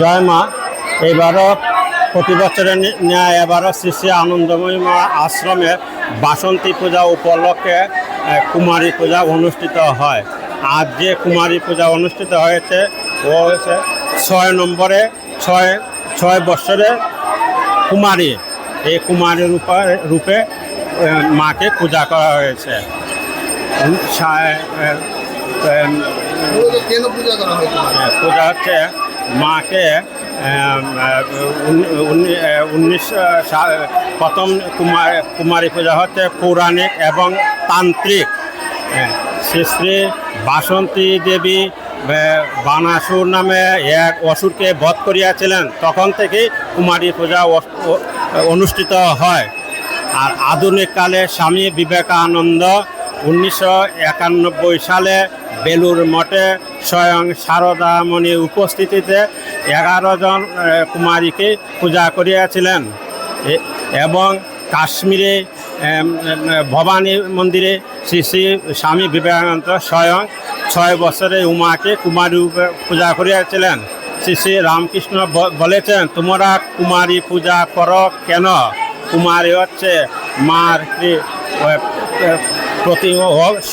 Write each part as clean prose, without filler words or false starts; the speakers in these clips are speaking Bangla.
জয় মা। এবারও প্রতি বছরের ন্যায় এবারও শ্রী শ্রী আনন্দময়ী মা আশ্রমে বাসন্তী পূজা উপলক্ষে কুমারী পূজা অনুষ্ঠিত হয়। আজ যে কুমারী পূজা অনুষ্ঠিত হয়েছে ও হয়েছে 6 নম্বরে 6 বৎসরের কুমারী। এই কুমারীর রূপে মাকে পূজা করা হয়েছে। পূজা হচ্ছে মাকে 19 প্রথম কুমারী পূজা হচ্ছে পৌরাণিক এবং তান্ত্রিক। শ্রী শ্রী বাসন্তী দেবী বানাসুর নামে এক অসুরকে বধ করিয়াছিলেন, তখন থেকেই কুমারী পূজা অনুষ্ঠিত হয়। আর আধুনিক কালে স্বামী বিবেকানন্দ 1991 সালে বেলুর মঠে স্বয়ং শারদামণির উপস্থিতিতে 11 জন কুমারীকে পূজা করিয়াছিলেন এবং কাশ্মীরে ভবানী মন্দিরে শ্রী শ্রী স্বামী বিবেকানন্দ স্বয়ং 6 বছরে উমাকে কুমারী রূপে পূজা করিয়াছিলেন। শ্রী শ্রী রামকৃষ্ণ বলেছেন, তোমরা কুমারী পূজা করো কেন? কুমারী হচ্ছে মার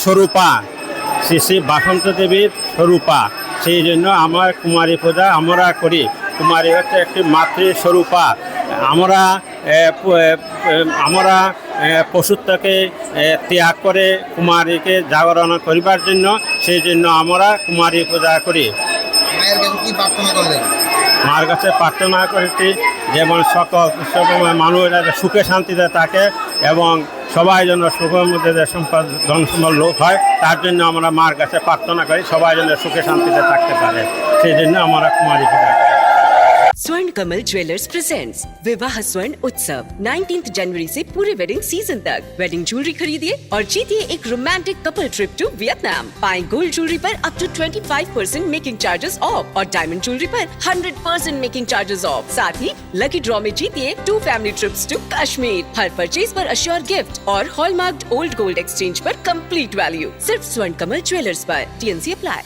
স্বরূপা, শ্রী শ্রী বাসন্তী দেবীর স্বরূপা। সেই জন্য আমার কুমারী পূজা আমরা করি। কুমারী হচ্ছে একটি মাতৃস্বরূপা। আমরা পশুত্বকে ত্যাগ করে কুমারীকে জাগরণ করিবার জন্য, সেই জন্য আমরা কুমারী পূজা করি। মার কাছে প্রার্থনা করেছি যেমন সকল মানুষ সুখে শান্তিতে থাকে এবং সবাই যেন সুখের মধ্যে সম্পদ ধনসম্পদ লোক হয়, তার জন্য আমরা মার কাছে প্রার্থনা করি সবাই যেন সুখে শান্তিতে থাকতে পারে। সেই জন্য আমরা কুমারী পূজা করি। स्वर्ण कमल ज्वेलर्स प्रेजेंट्स विवाह स्वर्ण उत्सव 19 जनवरी से पूरे वेडिंग सीजन तक। वेडिंग ज्वेलरी खरीदिए और जीतिए एक romantic couple trip to Vietnam. पाएं गोल्ड ज्वेलरी पर up to 25% making charges off और डायमंड ज्वेलरी पर 100% मेकिंग चार्जेस ऑफ। साथ ही लकी ड्रॉ में जीतिए 2 फैमिली ट्रिप्स टू कश्मीर। हर परचेज पर अश्योर गिफ्ट और हॉलमार्क्ड ओल्ड गोल्ड एक्सचेंज पर कंप्लीट वैल्यू। सिर्फ स्वर्ण कमल ज्वेलर्स पर। TNC apply.